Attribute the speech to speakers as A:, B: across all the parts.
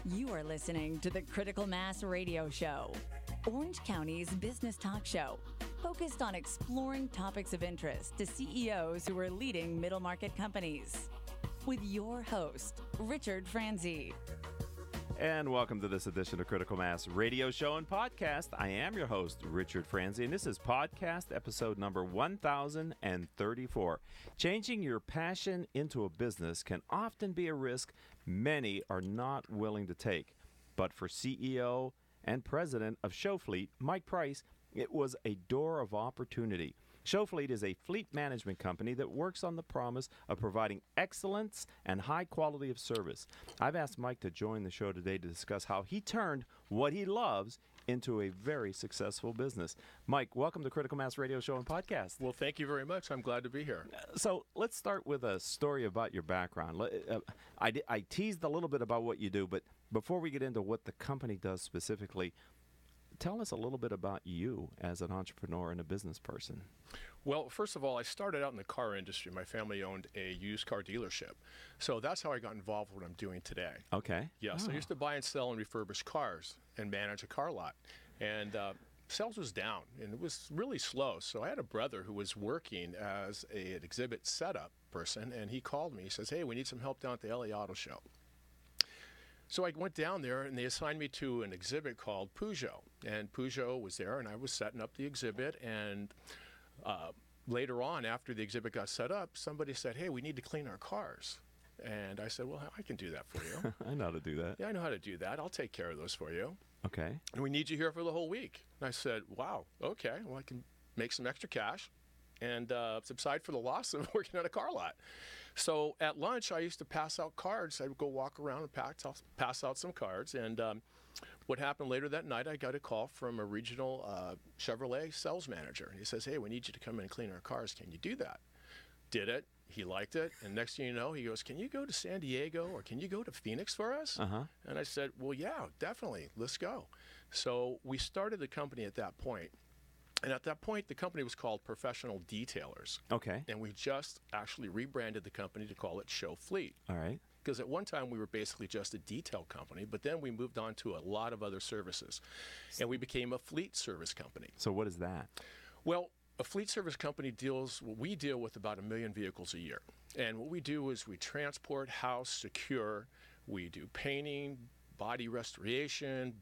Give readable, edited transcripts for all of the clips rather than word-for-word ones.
A: You are listening to the Critical Mass Radio Show, Orange County's business talk show, focused on exploring topics of interest to CEOs who are leading middle market companies. With your host, Richard Franzi.
B: And welcome to this edition of Critical Mass Radio Show and Podcast. I am your host, Richard Franzi, and this is podcast episode number 1034. Changing your passion into a business can often be a risk many are not willing to take. But for CEO and president of ShowFleet, Mike Price, it was a door of opportunity. ShowFleet is a fleet management company that works on the promise of providing excellence and high quality of service. I've asked Mike to join the show today to discuss how he turned what he loves into a very successful business. Mike, welcome to Critical Mass Radio Show and Podcast.
C: Well, thank you very much. I'm glad to be here.
B: So let's start with a story about your background. I teased a little bit about what you do, but before we get into what the company does specifically, tell us a little bit about you as an entrepreneur and a business person.
C: Well, first of all, I started out in the car industry. My family owned a used car dealership. So that's how I got involved with what I'm doing today.
B: Okay.
C: Yes, I used to buy and sell and refurbish cars and manage a car lot. And sales was down, and it was really slow. So I had a brother who was working as an exhibit setup person, and he called me. He says, hey, we need some help down at the LA Auto Show. So I went down there, and they assigned me to an exhibit called Peugeot. And Peugeot was there, and I was setting up the exhibit. And later on, after the exhibit got set up, somebody said, hey, we need to clean our cars. And I said, well, I can do that for you.
B: I know how to do that.
C: Yeah, I know how to do that. I'll take care of those for you.
B: Okay.
C: And we need you here for the whole week. And I said, wow, okay. Well, I can make some extra cash and subside for the loss of working at a car lot. So at lunch, I used to pass out cards. I would go walk around and pass out some cards. And what happened later that night, I got a call from a regional Chevrolet sales manager. And he says, hey, we need you to come in and clean our cars. Can you do that? Did it. He liked it. And next thing you know, he goes, can you go to San Diego or can you go to Phoenix for us?
B: Uh-huh.
C: And I said, well, yeah, definitely. Let's go. So we started the company at that point. And at that point, the company was called Professional Detailers.
B: Okay.
C: And we just actually rebranded the company to call it ShowFleet.
B: All right.
C: Because at one time, we were basically just a detail company, but then we moved on to a lot of other services. And we became a fleet service company.
B: So what is that?
C: Well, a fleet service company we deal with about 1 million vehicles a year. And what we do is we transport, house, secure. We do painting, body restoration,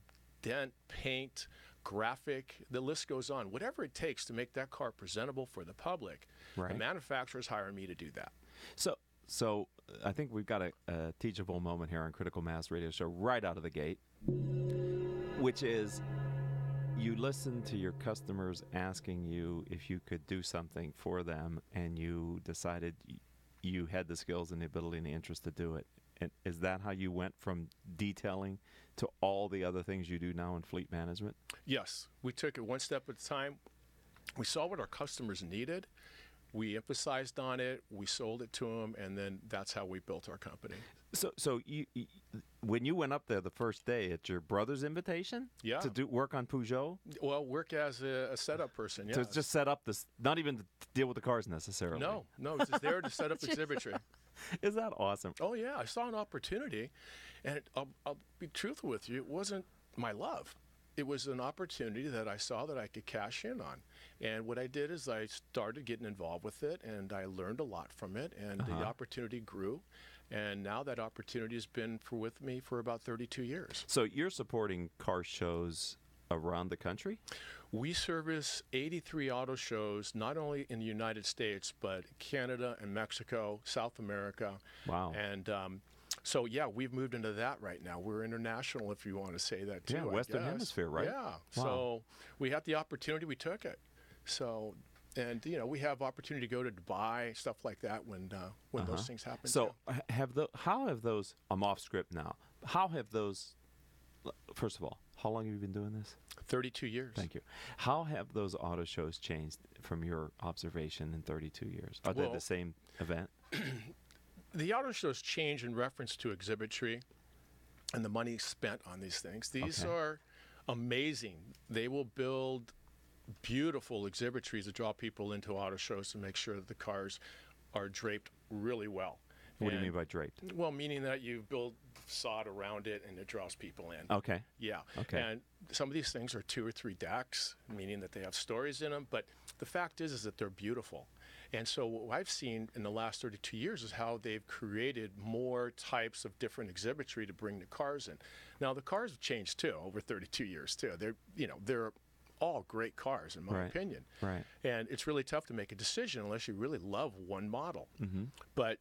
C: dent, paint, graphic, the list goes on. Whatever it takes to make that car presentable for the public,
B: right.
C: The manufacturers hire me to do that.
B: So I think we've got a teachable moment here on Critical Mass Radio Show right out of the gate, which is you listen to your customers asking you if you could do something for them, and you decided you had the skills and the ability and the interest to do it. And is that how you went from detailing to all the other things you do now in fleet management?
C: Yes. We took it one step at a time. We saw what our customers needed. We emphasized on it. We sold it to them, and then that's how we built our company.
B: So you when you went up there the first day at your brother's invitation?
C: Yeah.
B: To do work on Peugeot?
C: Well, work as a setup person, yeah.
B: To just set up this, not even to deal with the cars necessarily.
C: No, it's just there to set up exhibitry.
B: Is that awesome?
C: Oh, yeah. I saw an opportunity, and I'll be truthful with you. It wasn't my love. It was an opportunity that I saw that I could cash in on. And what I did is I started getting involved with it, and I learned a lot from it, and the opportunity grew. And now that opportunity has been with me for about 32 years.
B: So you're supporting car shows around the country?
C: We service 83 auto shows, not only in the United States, but Canada and Mexico, South America.
B: Wow.
C: And so, yeah, we've moved into that right now. We're international, if you want to say that, too.
B: Yeah, Western Hemisphere, right?
C: Yeah.
B: Wow.
C: So we had the opportunity, we took it. So, and, we have opportunity to go to Dubai, stuff like that when those things happen.
B: So how have those, I'm off script now, how have those, first of all, how long have you been doing this?
C: 32 years.
B: Thank you. How have those auto shows changed from your observation in 32 years? Are they the same event?
C: The auto shows change in reference to exhibitry and the money spent on these things. These are amazing. They will build beautiful exhibitries to draw people into auto shows to make sure that the cars are draped really well.
B: What do you mean by draped?
C: Well, meaning that you build sod around it and it draws people in.
B: Okay.
C: Yeah.
B: Okay.
C: And some of these things are 2 or 3 decks, meaning that they have stories in them. But the fact is that they're beautiful. And so what I've seen in the last 32 years is how they've created more types of different exhibitry to bring the cars in. Now, the cars have changed, too, over 32 years, too. They're all great cars, in my opinion.
B: Right.
C: And it's really tough to make a decision unless you really love one model.
B: Mm-hmm.
C: But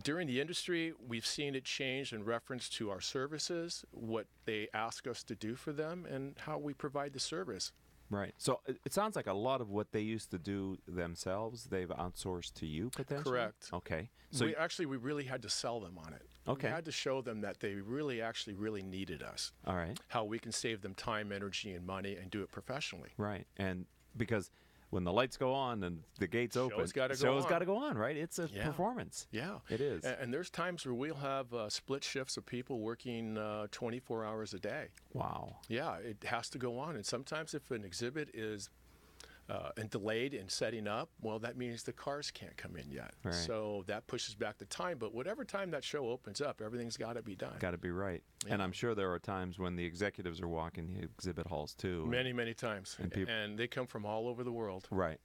C: during the industry, we've seen it change in reference to our services, what they ask us to do for them, and how we provide the service.
B: Right. So it sounds like a lot of what they used to do themselves, they've outsourced to you, potentially?
C: Correct.
B: Okay. So
C: we really had to sell them on it.
B: Okay.
C: We had to show them that they really needed us.
B: All right.
C: How we can save them time, energy, and money and do it professionally.
B: Right. And because when the lights go on and the gates open,
C: Show's got
B: to go on, right? It's a
C: Yeah.
B: performance.
C: Yeah.
B: It is.
C: And there's times where we'll have split shifts of people working 24 hours a day.
B: Wow.
C: Yeah, it has to go on. And sometimes if an exhibit is and delayed in setting up, well, that means the cars can't come in yet.
B: Right.
C: So that pushes back the time. But whatever time that show opens up, everything's got to be done.
B: Got to be right.
C: Yeah.
B: And I'm sure there are times when the executives are walking the exhibit halls, too.
C: Many, many times.
B: And
C: And they come from all over the world.
B: Right.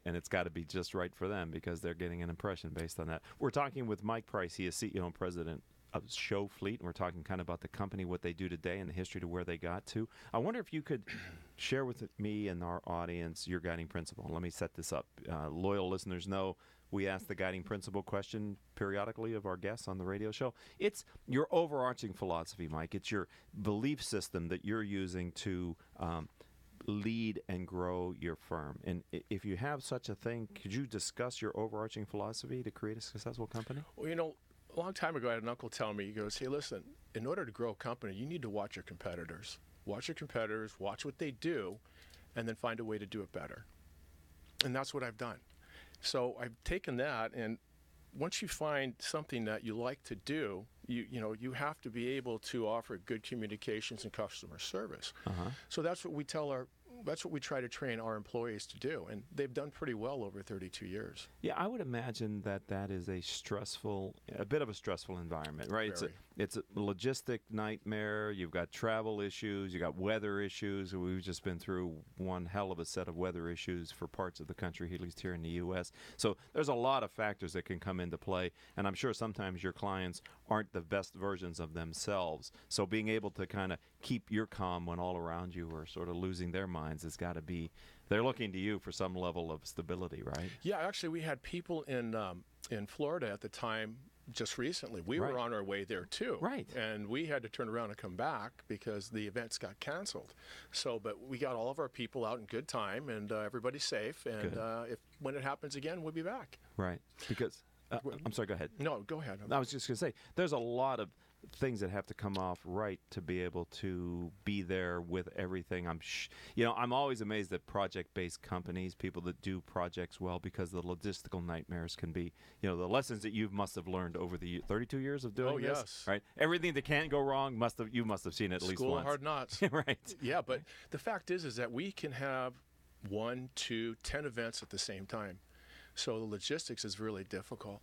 B: And it's got to be just right for them because they're getting an impression based on that. We're talking with Mike Price. He is CEO and president of Show Fleet, and we're talking kind of about the company, what they do today, and the history to where they got to. I wonder if you could share with me and our audience your guiding principle. Let me set this up. Loyal listeners know we ask the guiding principle question periodically of our guests on the radio show. It's your overarching philosophy, Mike. It's your belief system that you're using to lead and grow your firm. And if you have such a thing, could you discuss your overarching philosophy to create a successful company?
C: Well, a long time ago, I had an uncle tell me, he goes, hey, listen, in order to grow a company, you need to watch your competitors. Watch your competitors, watch what they do, and then find a way to do it better. And that's what I've done. So I've taken that, and once you find something that you like to do, you have to be able to offer good communications and customer service.
B: Uh-huh.
C: So that's what we try to train our employees to do, and they've done pretty well over 32 years.
B: Yeah, I would imagine that is a bit of a stressful environment, right?
C: Very.
B: It's a logistic nightmare. You've got travel issues. You've got weather issues. We've just been through one hell of a set of weather issues for parts of the country, at least here in the U.S. So there's a lot of factors that can come into play, and I'm sure sometimes your clients aren't the best versions of themselves. So being able to kind of keep your calm when all around you are sort of losing their minds has got to be, they're looking to you for some level of stability, right?
C: Yeah, actually, we had people in Florida at the time just recently. We
B: Right.
C: were on our way there too.
B: Right.
C: And we had to turn around and come back because the events got canceled. So, but we got all of our people out in good time, and everybody's safe. And when it happens again, we'll be back.
B: Right. Because, I'm sorry, go ahead.
C: No, go ahead.
B: I was just going to say, there's a lot of things that have to come off right to be able to be there with everything. I'm always amazed at project-based companies, people that do projects well, because the logistical nightmares can be, the lessons that you must have learned over the 32 years of doing this.
C: Yes.
B: Right? Everything that can go wrong, you must have seen it at least
C: School
B: once.
C: of Hard Knocks.
B: Right.
C: Yeah, but the fact is that we can have 1, 2, 10 events at the same time. So the logistics is really difficult.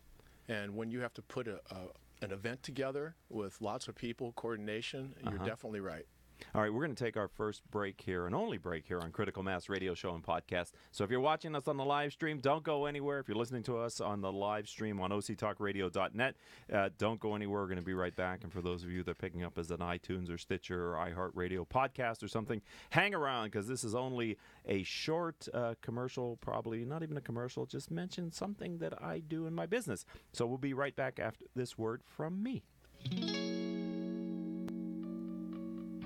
C: And when you have to put an event together with lots of people, coordination, you're definitely right.
B: All right, we're going to take our first break here, an only break here on Critical Mass Radio Show and Podcast. So if you're watching us on the live stream, don't go anywhere. If you're listening to us on the live stream on octalkradio.net, don't go anywhere. We're going to be right back. And for those of you that are picking up as an iTunes or Stitcher or iHeartRadio podcast or something, hang around because this is only a short commercial, probably not even a commercial, just mention something that I do in my business. So we'll be right back after this word from me.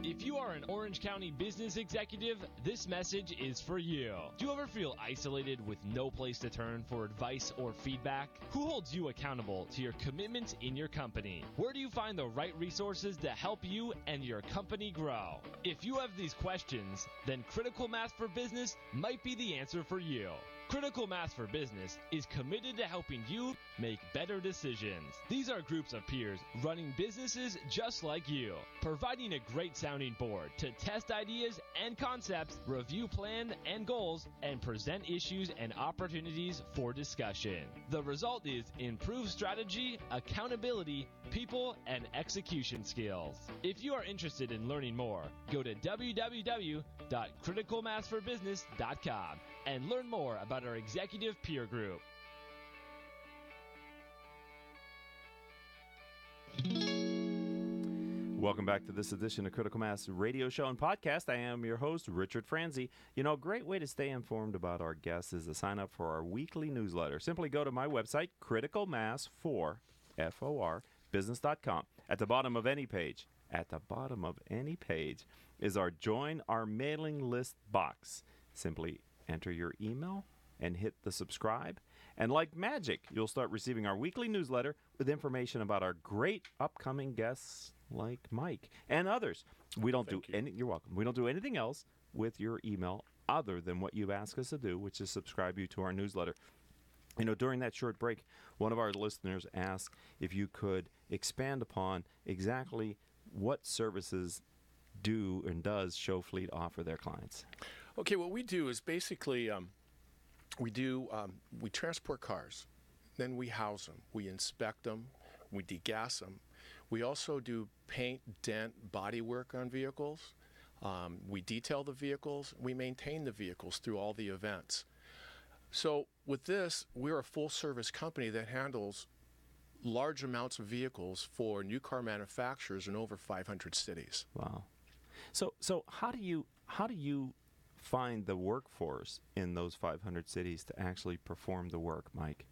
D: If you are an Orange County business executive, this message is for you. Do you ever feel isolated with no place to turn for advice or feedback? Who holds you accountable to your commitments in your company? Where do you find the right resources to help you and your company grow? If you have these questions, then Critical Mass for Business might be the answer for you. Critical Mass for Business is committed to helping you make better decisions. These are groups of peers running businesses just like you, providing a great sounding board to test ideas and concepts, review plans and goals, and present issues and opportunities for discussion. The result is improved strategy, accountability, people, and execution skills. If you are interested in learning more, go to www.criticalmassforbusiness.com and learn more about our executive peer group.
B: Welcome back to this edition of Critical Mass Radio Show and Podcast. I am your host, Richard Franzi. You know, a great way to stay informed about our guests is to sign up for our weekly newsletter. Simply go to my website, criticalmass4business.com. At the bottom of any page, is our Join Our Mailing List box. Simply enter your email and hit the subscribe. And like magic, you'll start receiving our weekly newsletter with information about our great upcoming guests like Mike and others. You're welcome. We don't do anything else with your email other than what you've asked us to do, which is subscribe you to our newsletter. You know, during that short break, one of our listeners asked if you could expand upon exactly what services do and does ShowFleet offer their clients.
C: Okay, what we do is basically we transport cars, then we house them, we inspect them, we degas them. We also do paint, dent, body work on vehicles. We detail the vehicles. We maintain the vehicles through all the events. So with this, we're a full-service company that handles large amounts of vehicles for new car manufacturers in over 500 cities.
B: Wow. So how do you find the workforce in those 500 cities to actually perform the work, Mike?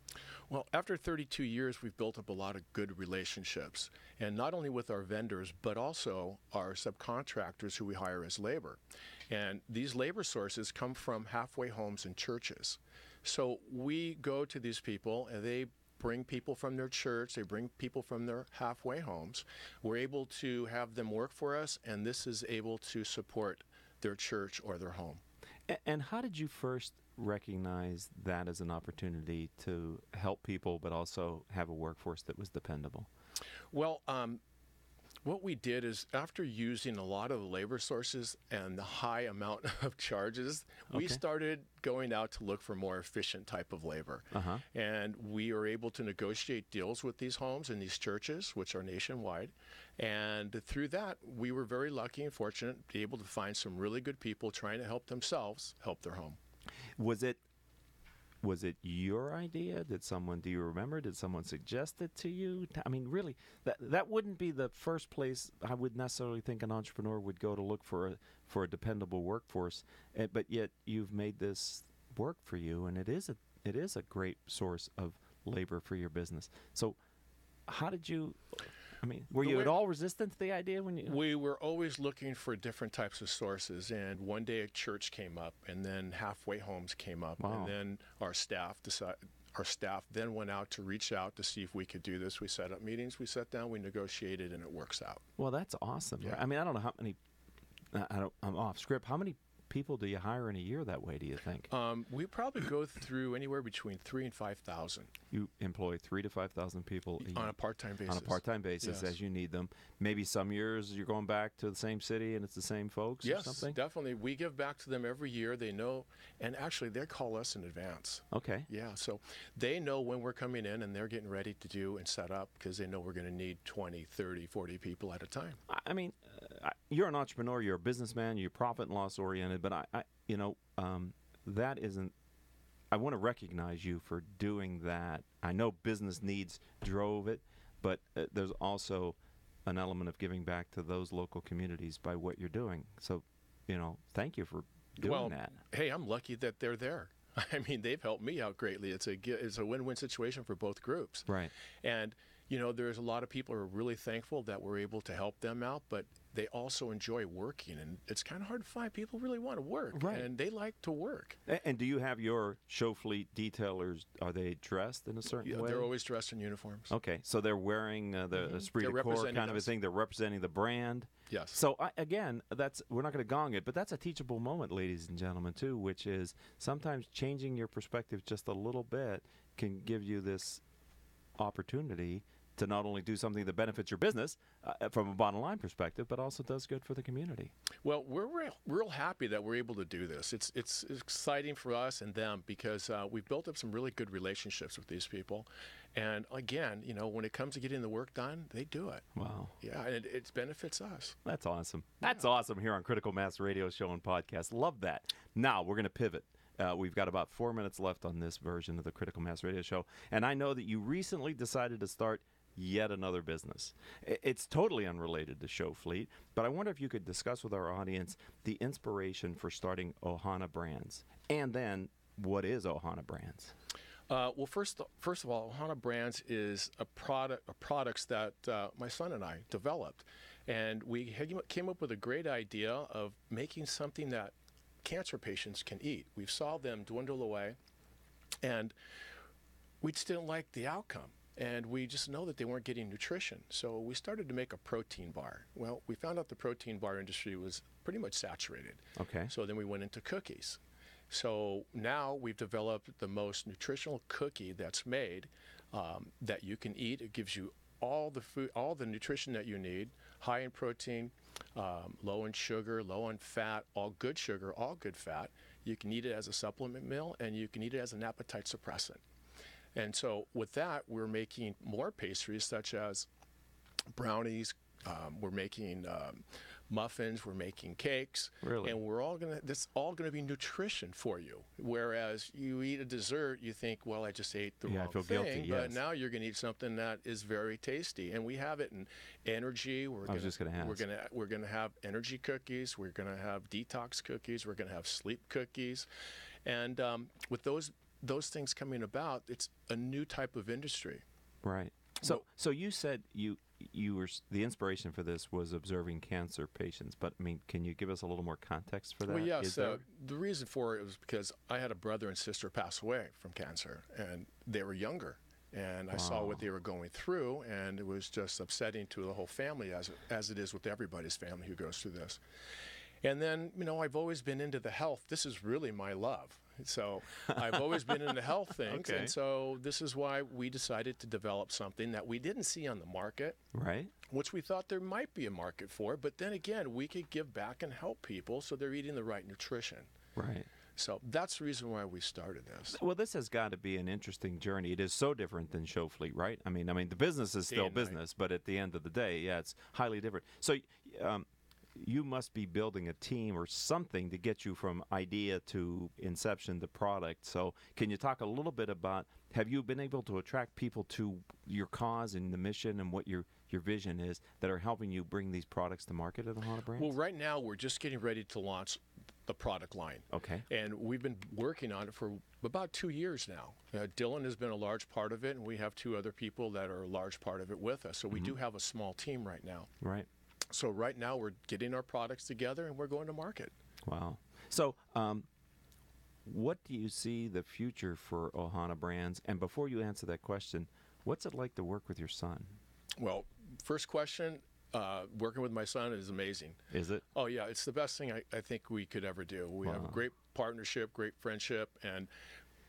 C: Well, after 32 years, we've built up a lot of good relationships, and not only with our vendors, but also our subcontractors who we hire as labor. And these labor sources come from halfway homes and churches. So we go to these people, and they bring people from their church, they bring people from their halfway homes. We're able to have them work for us, and this is able to support their church or their home.
B: And how did you first recognize that as an opportunity to help people but also have a workforce that was dependable?
C: Well, what we did is after using a lot of labor sources and the high amount of charges, we started going out to look for more efficient type of labor. And we are able to negotiate deals with these homes and these churches, which are nationwide. And through that, we were very lucky and fortunate to be able to find some really good people trying to help themselves help their home.
B: Was it your idea? Do you remember? Did someone suggest it to you? I mean, really, that wouldn't be the first place I would necessarily think an entrepreneur would go to look for a dependable workforce. But yet you've made this work for you, and it is a great source of labor for your business. So how did you? I mean, were you at all resistant to the idea when you?
C: We were always looking for different types of sources, and one day a church came up, and then halfway homes came up, and then our staff then went out to reach out to see if we could do this. We set up meetings, we sat down, we negotiated, and it works out.
B: Well, that's awesome.
C: Yeah.
B: I mean, I don't know how many. I'm off script. How many people do you hire in a year that way, do you think?
C: We probably go through anywhere between 3,000 and 5,000.
B: You employ 3,000 to 5,000 people
C: on a part-time basis.
B: On a part-time basis,
C: yes.
B: As you need them. Maybe some years you're going back to the same city and it's the same folks or something?
C: Yes, definitely. We give back to them every year. They know, and actually they call us in advance.
B: Okay.
C: Yeah, so they know when we're coming in and they're getting ready to do and set up because they know we're going to need 20, 30, 40 people at a time.
B: I mean, you're an entrepreneur, you're a businessman, you're profit and loss oriented, but that isn't. I want to recognize you for doing that. I know business needs drove it, but there's also an element of giving back to those local communities by what you're doing. So, thank you for doing that.
C: Hey, I'm lucky that they're there. I mean, they've helped me out greatly. It's a win-win situation for both groups.
B: Right.
C: And there's a lot of people who are really thankful that we're able to help them out, but they also enjoy working, and it's kind of hard to find people who really want to work, and they like to work.
B: And do you have your show fleet detailers, are they dressed in a certain way?
C: They're always dressed in uniforms.
B: Okay, so they're wearing the esprit de corps kind of a thing. They're representing the brand.
C: Yes.
B: So again, we're not going to gong it, but that's a teachable moment, ladies and gentlemen, too, which is sometimes changing your perspective just a little bit can give you this opportunity to not only do something that benefits your business from a bottom line perspective, but also does good for the community.
C: Well, we're real happy that we're able to do this. It's exciting for us and them because we've built up some really good relationships with these people. And again, when it comes to getting the work done, they do it.
B: Wow.
C: Yeah, and it benefits us.
B: That's awesome. That's awesome here on Critical Mass Radio Show and Podcast. Love that. Now we're going to pivot. We've got about 4 minutes left on this version of the Critical Mass Radio Show. And I know that you recently decided to start yet another business. It's totally unrelated to Show Fleet, but I wonder if you could discuss with our audience the inspiration for starting Ohana Brands, and then what is Ohana Brands?
C: Well, first of all, Ohana Brands is products that my son and I developed, and we came up with a great idea of making something that cancer patients can eat. We've saw them dwindle away, and we just didn't like the outcome. And we just know that they weren't getting nutrition. So we started to make a protein bar. Well, we found out the protein bar industry was pretty much saturated.
B: Okay.
C: So then we went into cookies. So now we've developed the most nutritional cookie that's made that you can eat. It gives you all the food, all the nutrition that you need, high in protein, low in sugar, low in fat, all good sugar, all good fat. You can eat it as a supplement meal, and you can eat it as an appetite suppressant. And so with that, we're making more pastries such as brownies, we're making muffins, we're making cakes.
B: Really?
C: And that's all gonna be nutrition for you. Whereas you eat a dessert, you think, well, I just ate the wrong
B: I feel
C: thing.
B: guilty,
C: But
B: yes.
C: now you're gonna eat something that is very tasty. And we have it in energy.
B: I was just gonna ask.
C: We're gonna have energy cookies, we're gonna have detox cookies, we're gonna have sleep cookies. And with those things coming about, it's a new type of industry.
B: Right. So you said you were the inspiration for this was observing cancer patients, but I mean, can you give us a little more context for that?
C: Well, yes. The reason for it was because I had a brother and sister pass away from cancer, and they were younger. And I saw what they were going through, and it was just upsetting to the whole family, as it is with everybody's family who goes through this. And then, I've always been into the health. This is really my love. So I've always been into health things.
B: Okay.
C: And so this is why we decided to develop something that we didn't see on the market,
B: Right.
C: which we thought there might be a market for. But then again, we could give back and help people so they're eating the right nutrition.
B: Right.
C: So that's the reason why we started this.
B: Well, this has got to be an interesting journey. It is so different than Show Fleet, right? I mean, the business is still business, but at the end of the day, yeah, it's highly different. So you must be building a team or something to get you from idea to inception to product. So can you talk a little bit about, have you been able to attract people to your cause and the mission and what your vision is that are helping you bring these products to market at Ohana Brands?
C: Well, right now we're just getting ready to launch the product line.
B: Okay.
C: And we've been working on it for about 2 years now. Dylan has been a large part of it, and we have 2 other people that are a large part of it with us. So we do have a small team right now.
B: Right.
C: So right now we're getting our products together and we're going to market.
B: Wow. So what do you see the future for Ohana Brands? And before you answer that question, what's it like to work with your son?
C: Well, first question, working with my son is amazing.
B: Is it?
C: Oh, yeah. It's the best thing I think we could ever do. We have a great partnership, great friendship, and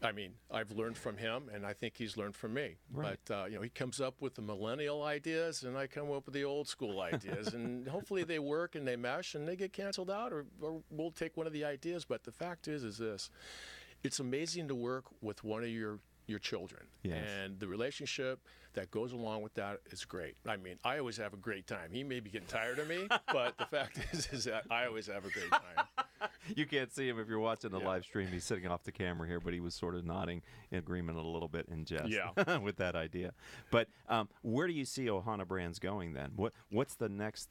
C: I mean, I've learned from him, and I think he's learned from me.
B: Right.
C: But, he comes up with the millennial ideas, and I come up with the old school ideas. And hopefully they work and they mesh and they get canceled out, or we'll take one of the ideas. But the fact is this. It's amazing to work with one of your children.
B: Yes.
C: And the relationship that goes along with that is great. I mean, I always have a great time. He may be getting tired of me, but the fact is that I always have a great time.
B: You can't see him if you're watching the live stream. He's sitting off the camera here, but he was sort of nodding in agreement a little bit in jest with that idea. But where do you see Ohana Brands going then? What's the next?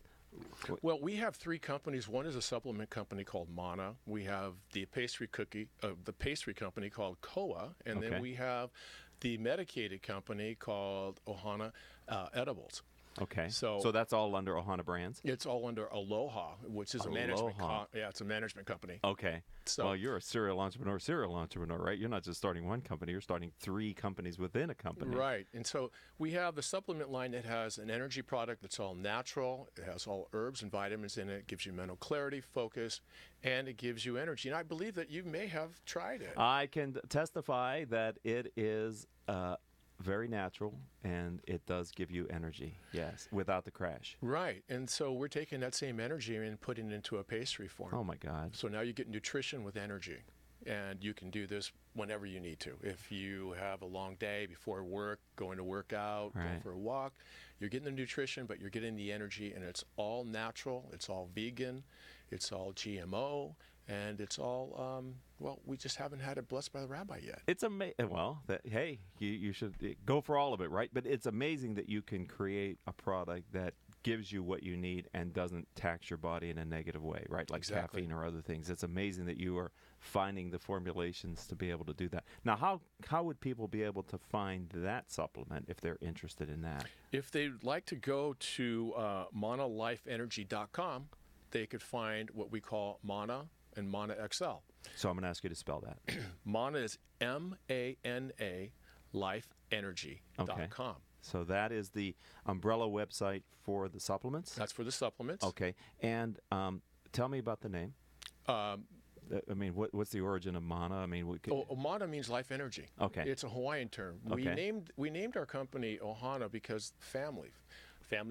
C: Well, we have 3 companies. One is a supplement company called Mana. We have the pastry company called Koa, and then we have the medicated company called Ohana Edibles.
B: Okay.
C: So
B: that's all under Ohana Brands?
C: It's all under Aloha, which is a management
B: Aloha.
C: it's a management company.
B: Okay.
C: So-
B: well, you're a serial entrepreneur, right? You're not just starting one company, you're starting 3 companies within a company.
C: Right. And so we have the supplement line that has an energy product that's all natural. It has all herbs and vitamins in it. It gives you mental clarity, focus, and it gives you energy. And I believe that you may have tried it.
B: I can testify that it is very natural, and it does give you energy, yes, without the crash.
C: Right. And so we're taking that same energy and putting it into a pastry form.
B: Oh, my God.
C: So now you get nutrition with energy. And you can do this whenever you need to. If you have a long day before work, going to work out, going
B: Right.
C: for a walk, you're getting the nutrition, but you're getting the energy, and it's all natural, it's all vegan, it's all GMO, and it's all, we just haven't had it blessed by the rabbi yet.
B: It's amazing. Well, hey, you should go for all of it, right? But it's amazing that you can create a product that gives you what you need and doesn't tax your body in a negative way, right? Like
C: Exactly.
B: caffeine or other things. It's amazing that you are finding the formulations to be able to do that. Now, how would people be able to find that supplement if they're interested in that?
C: If they'd like to go to manalifeenergy.com, they could find what we call Mana and Mana XL.
B: So I'm going to ask you to spell that.
C: Mana is MANA lifeenergy.com.
B: So that is the umbrella website for the supplements?
C: That's for the supplements.
B: Okay. And tell me about the name. I mean, what's the origin of Mana? I mean,
C: Mana means life energy.
B: Okay.
C: It's a Hawaiian term.
B: Okay.
C: We named our company Ohana because family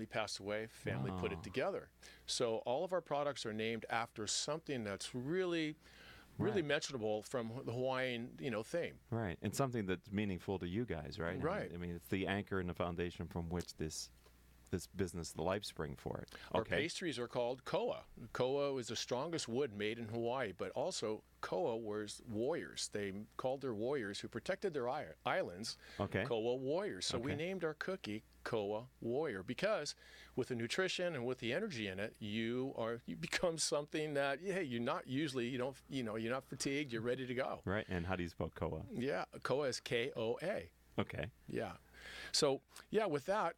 C: passed away, family put it together. So all of our products are named after something that's really
B: Right.
C: mentionable from the Hawaiian, theme.
B: Right, and something that's meaningful to you guys, right?
C: Right.
B: I mean, it's the anchor and the foundation from which this business, the life spring for it.
C: Our
B: Okay.
C: pastries are called koa. Koa is the strongest wood made in Hawaii, but also koa was warriors. They called their warriors who protected their islands
B: Okay.
C: koa warriors. So we
B: Okay.
C: named our cookie Koa Warrior because with the nutrition and with the energy in it, you become something that you're not fatigued. You're ready to go.
B: Right, and how do you spell Koa?
C: Yeah, koa is KOA.
B: Okay.
C: Yeah. So, with that,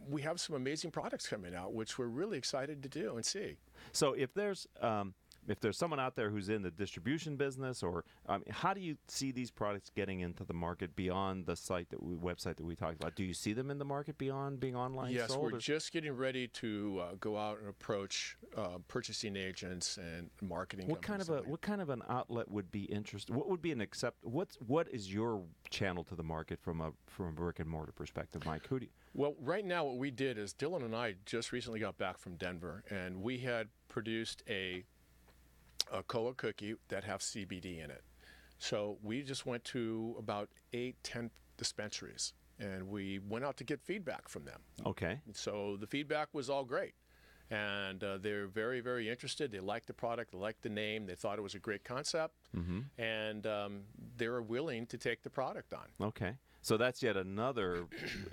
C: we have some amazing products coming out, which we're really excited to do and see.
B: So if there's someone out there who's in the distribution business, or how do you see these products getting into the market beyond the website that we talked about? Do you see them in the market beyond being online
C: Yes,
B: sold?
C: we're just getting ready to go out and approach purchasing agents and marketing
B: What kind
C: companies.
B: of an outlet would be interested? What would be what is your channel to the market from a brick and mortar perspective, Mike?
C: Well, right now what we did is Dylan and I just recently got back from Denver, and we had produced a koa cookie that have CBD in it. So we just went to about 8-10 dispensaries, and we went out to get feedback from them.
B: Okay.
C: So the feedback was all great, and they're very, very interested. They liked the product, they liked the name, they thought it was a great concept, and they were willing to take the product on.
B: Okay. So that's yet another,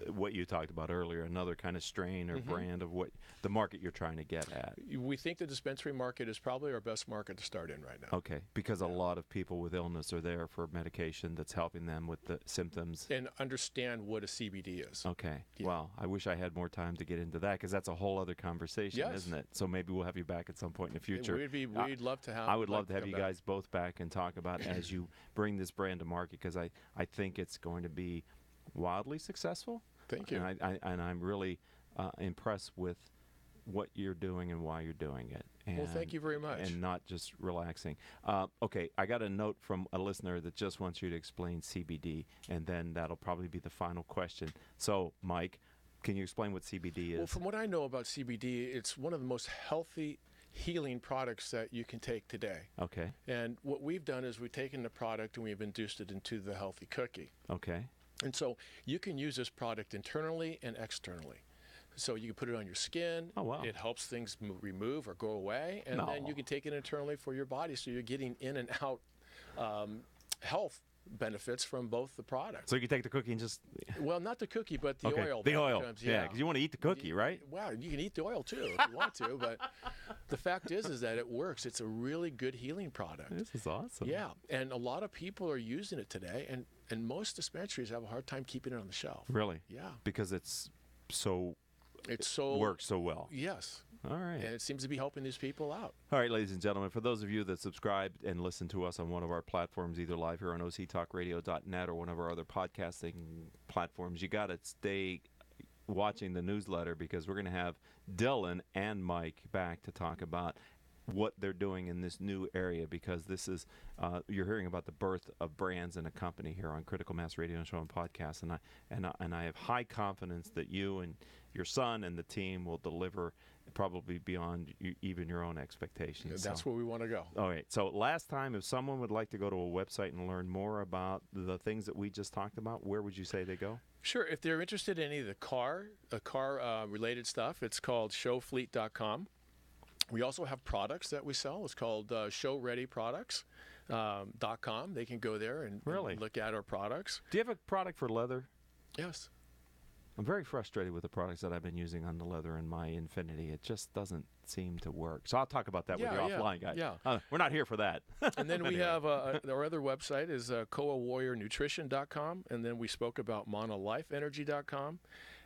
B: what you talked about earlier, another kind of strain or brand of what the market you're trying to get at.
C: We think the dispensary market is probably our best market to start in right now.
B: Okay, because a lot of people with illness are there for medication that's helping them with the symptoms.
C: And understand what a CBD is.
B: Okay.
C: Yeah.
B: Wow. I wish I had more time to get into that because that's a whole other conversation,
C: Yes.
B: isn't it? So maybe we'll have you back at some point in the future.
C: We'd love to have.
B: I would love to have
C: come
B: you
C: back.
B: guys both back and talk about as you bring this brand to market, because I think it's going to be wildly successful.
C: Thank you.
B: And I'm really impressed with what you're doing and why you're doing it.
C: Well, thank you very much.
B: And not just relaxing. Okay, I got a note from a listener that just wants you to explain CBD, and then that'll probably be the final question. So, Mike, can you explain what CBD is?
C: Well, from what I know about CBD, it's one of the most healthy healing products that you can take today.
B: Okay.
C: And what we've done is we've taken the product and we've induced it into the healthy cookie.
B: Okay.
C: And so you can use this product internally and externally. So you can put it on your skin.
B: Oh, wow.
C: It helps things remove or go away. And then
B: No.
C: you can take it internally for your body. So you're getting in and out health benefits from both the products.
B: So you can take the cookie and just...
C: Well, not the cookie, but the
B: Okay,
C: oil.
B: the
C: that
B: oil.
C: becomes-
B: Yeah, because you want to eat the cookie, right?
C: Well, you can eat the oil too if you want to, but the fact is that it works. It's a really good healing product.
B: This is awesome.
C: Yeah, and a lot of people are using it today, and most dispensaries have a hard time keeping it on the shelf.
B: Really?
C: Yeah,
B: Because it's so...
C: it's so
B: works so well.
C: Yes,
B: All right.
C: and it seems to be helping these people out.
B: All right, ladies and gentlemen, for those of you that subscribe and listen to us on one of our platforms, either live here on octalkradio.net or one of our other podcasting platforms, you got to stay watching the newsletter because we're going to have Dylan and Mike back to talk about what they're doing in this new area, because this is you're hearing about the birth of brands in a company here on Critical Mass Radio Show and Podcast, and I have high confidence that you and your son and the team will deliver probably beyond even your own expectations.
C: That's
B: So-
C: where we want to go.
B: all right. So last time, if someone would like to go to a website and learn more about the things that we just talked about, where would you say they go?
C: Sure. If they're interested in any of the car related stuff, it's called showfleet.com. We also have products that we sell. It's called showreadyproducts.com. They can go there and
B: Really?
C: look at our products.
B: Do you have a product for leather?
C: Yes.
B: I'm very frustrated with the products that I've been using on the leather in my Infinity. It just doesn't seem to work. So I'll talk about that with you
C: Yeah, yeah,
B: offline, guys.
C: yeah.
B: We're not here for that.
C: And then we
B: Anyway.
C: have our other website is koawarriornutrition.com. And then we spoke about monolifeenergy.com.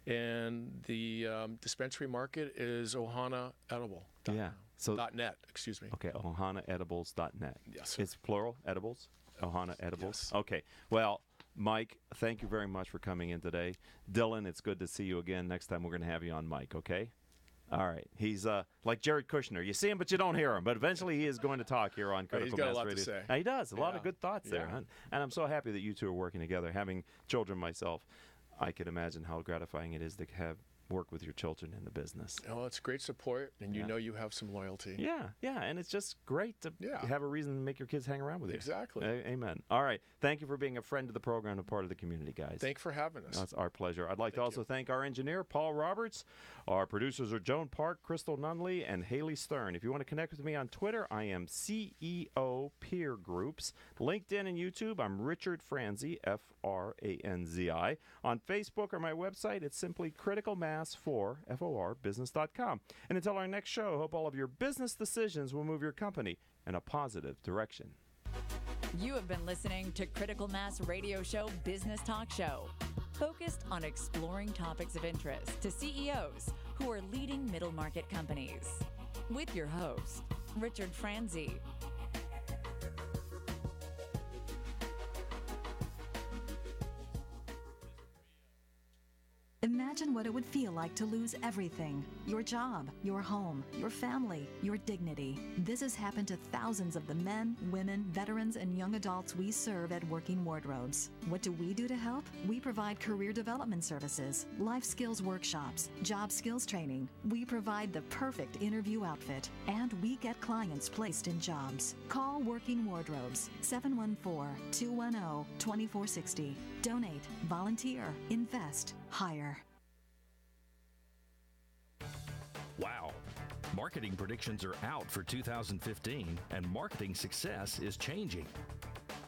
C: And the dispensary market is ohanaedible.com.
B: Yeah. So
C: .net, excuse me.
B: okay, ohanaedibles.net.
C: Yes.
B: It's plural, edibles? Ohana Edibles?
C: Yes.
B: Okay. Well, Mike, thank you very much for coming in today. Dylan, it's good to see you again. Next time we're going to have you on Mike, okay? All right. He's like Jared Kushner. You see him, but you don't hear him. But eventually he is going to talk here on Critical
C: He's got a
B: Mass
C: lot to
B: Radio.
C: say.
B: He does. A lot of
C: Yeah.
B: good thoughts there.
C: Yeah.
B: And I'm so happy that you two are working together. Having children myself, I can imagine how gratifying it is to have work with your children in the business.
C: Oh, it's great support, and you
B: Yeah.
C: know you have some loyalty.
B: Yeah, and it's just great to
C: Yeah.
B: have a reason to make your kids hang around with you.
C: Exactly.
B: Amen. All right. Thank you for being a friend of the program and part of the community, guys.
C: Thanks for having us.
B: That's our pleasure. I'd like to
C: Thank
B: also
C: you.
B: thank our engineer, Paul Roberts. Our producers are Joan Park, Crystal Nunley, and Haley Stern. If you want to connect with me on Twitter, I am CEO Peer Groups. LinkedIn and YouTube, I'm Richard Franzi, Franzi. On Facebook or my website, it's simply criticalmass4, business.com. And until our next show, I hope all of your business decisions will move your company in a positive direction.
A: You have been listening to Critical Mass Radio Show Business Talk Show, focused on exploring topics of interest to CEOs who are leading middle market companies. With your host, Richard Franzi.
E: Imagine what it would feel like to lose everything: your job, your home, your family, your dignity. This has happened to thousands of the men, women, veterans, and young adults we serve at Working Wardrobes. What do we do to help? We provide career development services, life skills workshops, job skills training. We provide the perfect interview outfit, and we get clients placed in jobs. Call Working Wardrobes, 714-210-2460. Donate, volunteer, invest, hire.
F: Wow. Marketing predictions are out for 2015, and marketing success is changing.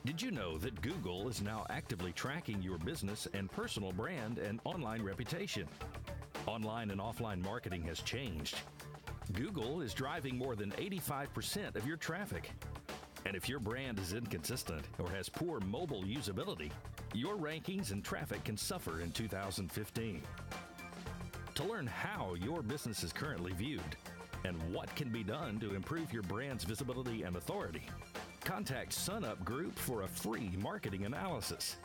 F: Did you know that Google is now actively tracking your business and personal brand and online reputation? Online and offline marketing has changed. Google is driving more than 85% of your traffic. And if your brand is inconsistent or has poor mobile usability, your rankings and traffic can suffer in 2015. To learn how your business is currently viewed and what can be done to improve your brand's visibility and authority, contact SunUp Group for a free marketing analysis.